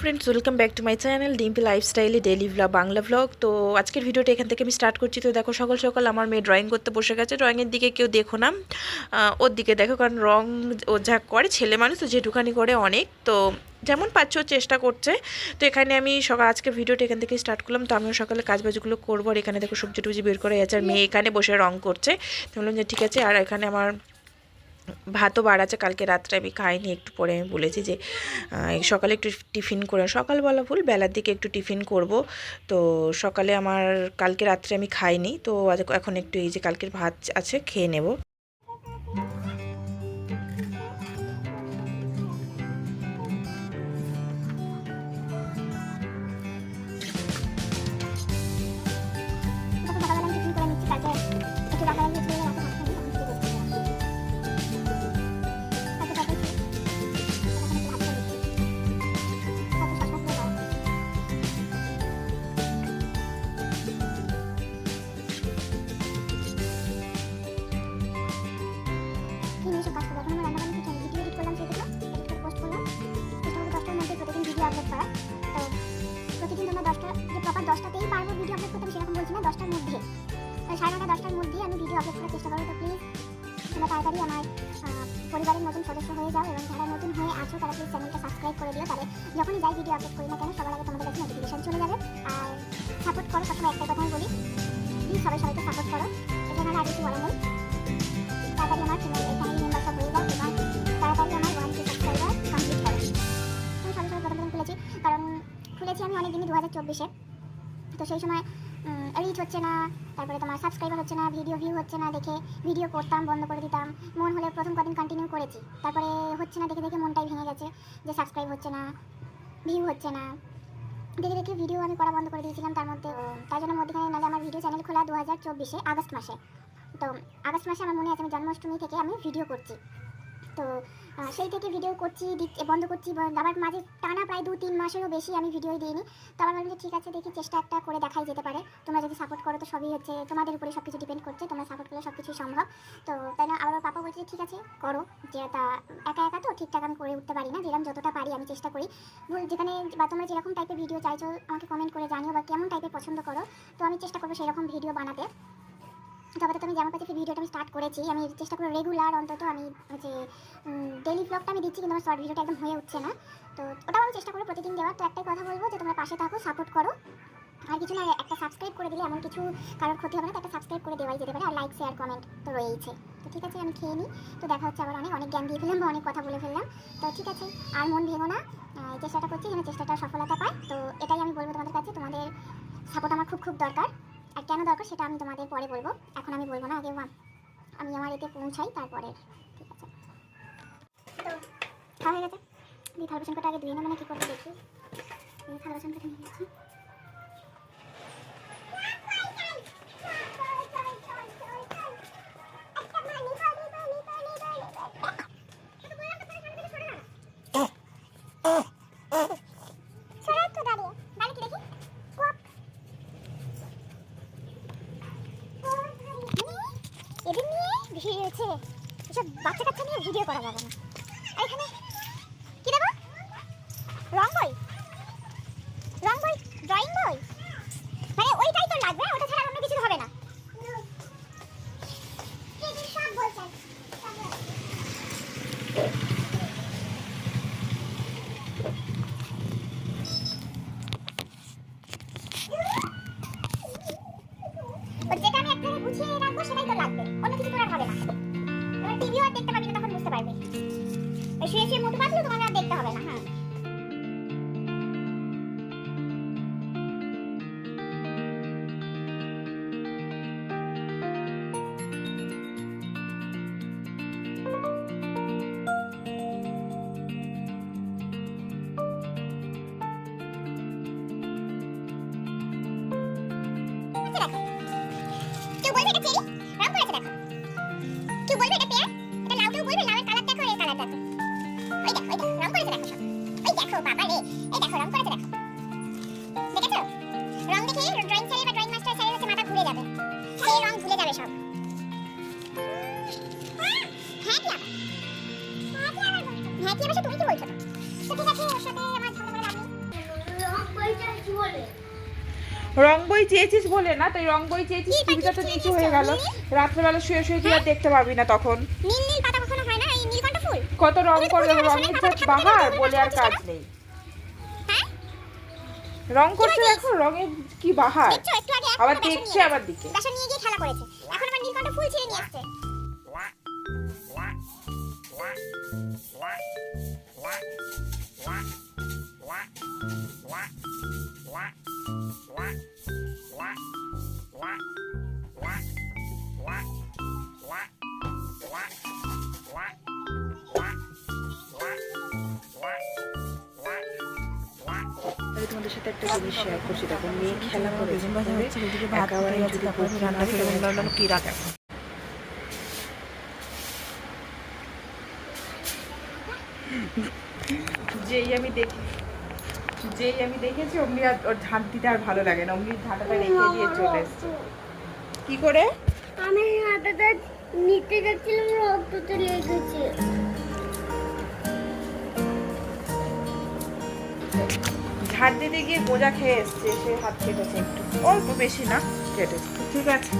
Friends, welcome back to my channel Dimpi লাইফস্টাইলে daily blog Bangla blog. তো আজকের ভিডিওটা এখান থেকে আমি স্টার্ট করছি। তো দেখো, সকাল সকাল আমার মেয়ে ড্রয়িং করতে বসে গেছে। ড্রয়িংয়ের দিকে কেউ দেখো না, ওর দিকে দেখো, কারণ রং ও যা করে, ছেলে মানুষ তো যেটুকানি করে অনেক। তো যেমন পাচ্ছে ও চেষ্টা করছে। তো এখানে আমি আজকের ভিডিওটা এখান থেকে স্টার্ট করলাম। তো আমিও সকালে কাজবাজগুলো করবো। আর এখানে দেখো সবজি টুবজি বের করে যাচ্ছে, আর মেয়ে এখানে বসে রং করছে। তো বললাম যে ঠিক আছে। আর এখানে আমার ভাতও বার আছে, কালকে রাত্রে আমি খাইনি, একটু পরে আমি বলেছি যে সকালে একটু টিফিন করে, সকালবেলা ভুল, বেলার দিকে একটু টিফিন করব। তো সকালে আমার কালকে রাত্রে আমি খাইনি, তো এখন একটু এই যে কালকের ভাত আছে খেয়ে নেব। প্রতিদিন তোমরা 10টা যে প্রপার 10টাতেই পারবো ভিডিও আপলোড করতে, সেরকম বলছি না, 10টার মধ্যে, 9:30 10টার মধ্যেই আমি ভিডিও আপলোড করার চেষ্টা করবো। তো প্লিজ তোমরা তাড়াতাড়ি আমার পরিবারের নতুন সদস্য হয়ে যাও, এবং যারা নতুন হয়ে আছো তারা প্লিজ চ্যানেলটা সাবস্ক্রাইব করে দিও। তাহলে যখনই যাই ভিডিও আপলোড করি না কেন, সবার আগে তোমাদের কাছে নোটিফিকেশন চলে যাবে। আর সাপোর্ট করো, সবসময় একটাই কথাই বলি, প্লিজ সবাই সবাইকে সাপোর্ট করো। এটা আমার আর কিছু বলা নেই। তাড়াতাড়ি আমার ফ্যামিলি মেম্বারটা হয়ে যাও, এবং তাড়াতাড়ি আমার 1K সাবস্ক্রাইবার কমপ্লিট করো। আমি সবাই সবাই প্রথম খুলেছি, কারণ খুলেছি আমি অনেক দিনই 2024-এ। তো সেই সময় রিচ হচ্ছে না, তারপরে তোমার সাবস্ক্রাইবার হচ্ছে না, ভিডিও ভিউ হচ্ছে না, দেখে ভিডিও করতাম, বন্ধ করে দিতাম। মন হলে প্রথম কদিন কন্টিনিউ করেছি, তারপরে হচ্ছে না, দেখে দেখে মনটাই ভেঙে গেছে যে সাবস্ক্রাইব হচ্ছে না, ভিউ হচ্ছে না, দেখে দেখে ভিডিও আমি করা বন্ধ করে দিয়েছিলাম। তার জন্য মধ্যখানে, নাহলে আমার ভিডিও চ্যানেল খোলা 2024-এ আগস্ট মাসে। তো আগস্ট মাসে আমার মনে আছে আমি জন্মাষ্টমী থেকে আমি ভিডিও করছি। তো সেই থেকে ভিডিও করছি, বন্ধ করছি, আবার মাঝে টানা প্রায় 2-3 মাসেরও বেশি আমি ভিডিওই দিইনি। তো আমার ভাবলাম যে ঠিক আছে, দেখি চেষ্টা একটা করে দেখাই যেতে পারে। তোমরা যদি সাপোর্ট করো তো সবই হচ্ছে তোমাদের উপরে, সব কিছু ডিপেন্ড করছে, তোমরা সাপোর্ট করলে সব কিছুই সম্ভব। তো তাই না, আবার পাপা বলছে ঠিক আছে করো, যে তা একা একা তো ঠিকঠাক আমি করে উঠতে পারি না, যেরকম যতটা পারি আমি চেষ্টা করি। যেখানে বা তোমরা যেরকম টাইপের ভিডিও চাইছো আমাকে কমেন্ট করে জানিও, বা কেমন টাইপের পছন্দ করো, তো আমি চেষ্টা করবো সেরকম ভিডিও বানাতে। তবে তো আমি যেমন কাছে ভিডিওটা আমি স্টার্ট করেছি, আমি চেষ্টা করি রেগুলার অন্তত আমি হচ্ছে ডেইলি ব্লগটা আমি দিচ্ছি, কিন্তু আমার শর্ট ভিডিওটা একদম হয়ে উঠছে না। তো ওটাও আমি চেষ্টা করবো প্রতিদিন দেওয়ার। তো একটাই কথা বলবো যে তোমরা পাশে থাকো, সাপোর্ট করো। আর কিছু না, একটা সাবস্ক্রাইব করে দিলে এমন কিছু কারোর ক্ষতি হবে না, তো একটা সাবস্ক্রাইব করে দেওয়াই যেতে পারে। আর লাইক শেয়ার কমেন্ট তো রয়েইছে। তো ঠিক আছে, আমি খেয়ে নিই। তো দেখা হচ্ছে আবার, অনেক জ্ঞান দিয়ে ফেললাম বা অনেক কথা বলে ফেললাম। তো ঠিক আছে, আর মন ভেঙো না, চেষ্টাটা করছি, যেন চেষ্টাটা সফলতা পায়। তো এটাই আমি বলবো তোমাদের কাছে, তোমাদের সাপোর্ট আমার খুব খুব দরকার। আর কেন দরকার সেটা আমি তোমাদের পরে বলবো, এখন আমি বলবো না, আগে আমি আমার এতে পৌঁছাই, তারপরে। ঠিক আছে, তো খাওয়া হয়ে গেছে। দিয়ে থালা বাসনটা আগে ধুয়ে না, মানে কী করবো দেখি। থালা বাসনটা নিয়ে গেছি। এদের নিয়ে ভিড়েছে, এসব বাচ্চা কাচ্চা নিয়ে ভিডিও করা যাবে না। আর এখানে কি দেবো, রং বই, ড্রয়িং বই, মানে ওইটাই তো লাগবে, ওটা ছাড়া অন্য কিছু হবে না। যেটা আমি এক জায়গায় গুছিয়ে রাখবো সেটাই তো লাগবে, অন্য কিছু তো আর হবে না। টিভিও আর দেখতে পারবে না, তখন বুঝতে পারবে। শুয়ে শুয়ে মোটু পাতলে তোমার আর দেখতে হবে না। হ্যাঁ, কেউ বলবে এটা চেরি রং করেছে দেখো, কেউ বলবে এটা পেয়ার, এটা লাউ, কেউ বলবে লাউয়ের কালার দেখো, এর কালার দেখো, ওই দেখো রং করেছে দেখো সব, ওই দেখো বাবা রে, এই দেখো রং করেছে দেখো, দেখেছো? রং দেখে ড্রয়িং স্যারের বা ড্রয়িং মাস্টার স্যারের হচ্ছে মাথা ঘুরে যাবে, সেই রং ভুলে যাবে সব। হ্যাঁ কি আবার, হ্যাঁ কি অবশ্য তুমি কি বলছো? তো ঠিক আছে, ওর সাথে আমার ঝগড়া করে লাভ নেই। রং বই চেয়েছিস বলে না, তুই রং বই চেয়েছিস, টিভিটা তো নিচু হয়ে গেল, রাত্রেবেলা শুয়ে শুয়ে তুই আর দেখতে পাবি না তখন। নীল নীল পাতা কখনো হয় না, এই নীলকণ্ঠ ফুল কত রং করবে, রঙের যা বাহার বলে আর কাজ নেই। হ্যাঁ রং করছে দেখো, রঙের কি বাহার, দেখছো একটু আগে আবার দেখছে আবার দিকে। বেসন নিয়ে গিয়ে খেলা করেছে, এখন আবার নীলকণ্ঠ ফুল ছিঁড়ে নিয়ে আসছে। আমি তোমাদের সাথে একটা জিনিস শেয়ার করছি, দেখো মেয়ে খেলা করে কি রাখে। যেই আমি দেখেছি অমনি আর ওর ঝাঁট দিতে আর ভালো লাগে না, অমনি ঝাঁটাটা রেখে দিয়ে চলে এসছে। কি করে আমি হাতটা নিতে যাচ্ছিলাম, রক্ততে লেগেছে। ঝাঁট দিতে গিয়ে গোজা খেয়ে এসছে, সে হাত কেটেছে একটু, অল্প বেশি না, কেটেছে। ঠিক আছে,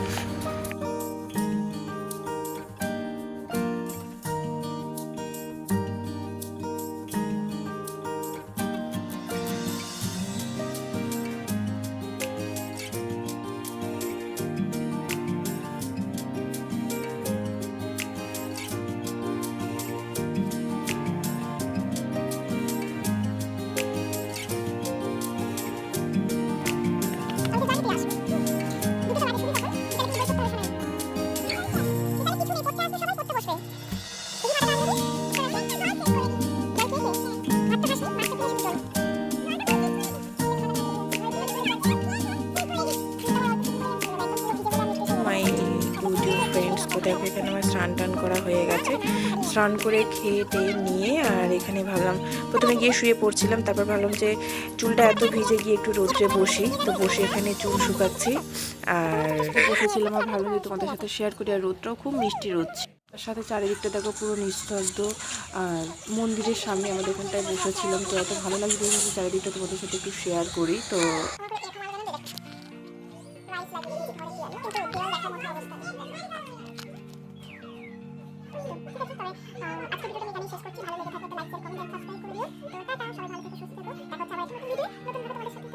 মাই ইউটিউব ফ্রেন্ডস, তো দেখো এখানে আমার স্নান টান করা হয়ে গেছে, স্নান করে খেয়ে টেয়ে নিয়ে আর এখানে ভাবলাম প্রথমে গিয়ে শুয়ে পড়ছিলাম, তারপর ভাবলাম যে চুলটা এত ভিজে গিয়ে একটু রোদ্রে বসি, তো বসে এখানে চুল শুকাচ্ছি আর বসেছিলাম। আর ভালো যে তোমাদের সাথে শেয়ার করি, আর রোদটাও খুব মিষ্টি রোদ, তার সাথে চারিদিকটা দেখো পুরো নিস্তব্ধ, আর মন্দিরের সামনে আমাদের এখানটায় বসেছিলাম, তো এত ভালো লাগছে চারিদিকটা তোমাদের সাথে একটু শেয়ার করি। তো আজকে ভিডিওটা আমি এখানেই শেষ করছি। ভালো লেগে থাকলে লাইক শেয়ার কমেন্ট সাবস্ক্রাইব করে দিও। তো টাটা, সবাই ভালো থেকো, সুস্থ থেকো, দেখা হচ্ছে আবার একটা নতুন ভিডিও, নতুন ভিডিও তোমাদের সাথে।